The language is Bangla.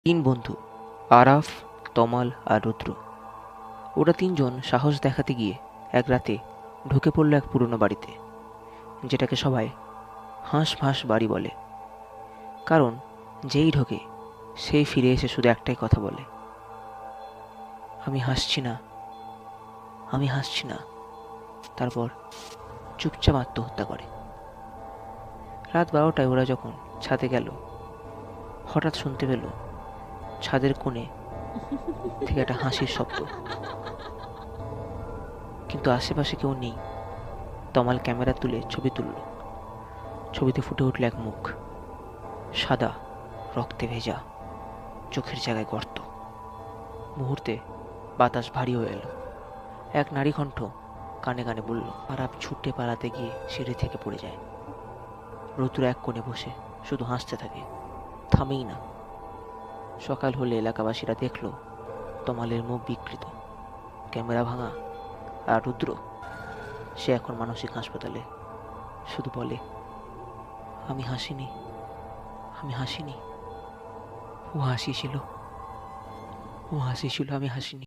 তিন বন্ধু, আরাফ, তমাল আর রুদ্র। ওরা তিনজন সাহস দেখাতে গিয়ে এক রাতে ঢুকে পড়ল এক পুরনো বাড়িতে, যেটাকে সবাই হাঁস-ফাঁস বাড়ি বলে। কারণ যেই ঢোকে সেই ফিরে এসে শুধু একটাই কথা বলে, আমি হাসছি না, আমি হাসছি না। তারপর চুপচাপ আত্মহত্যা করে। রাত 12টায় ওরা যখন ছাদে গেল, হঠাৎ শুনতে পেল ছাদের কোণে থেকে একটা হাসির শব্দ। কিন্তু আশেপাশে কেউ নেই। তমাল ক্যামেরা তুলে ছবি তুলল। ছবিতে ফুটে উঠল এক মুখ, সাদা, রক্তে ভেজা, চোখের জায়গায় গর্ত। মুহূর্তে বাতাস ভারী হয়ে এলো। এক নারী কণ্ঠ কানে কানে বলল। আরাপ ছুটে পালাতে গিয়ে সিঁড়ি থেকে পড়ে যায়। রুদ্র এক কোণে বসে শুধু হাসতে থাকে, থামেই না। সকাল হলে এলাকাবাসীরা দেখল তমালের মুখ বিকৃত, ক্যামেরা ভাঙা। আর রুদ্র, সে এখন মানসিক হাসপাতালে। শুধু বলে, আমি হাসিনি, আমি হাসিনি। ও হাসিছিল, ও হাসিছিল, আমি হাসিনি।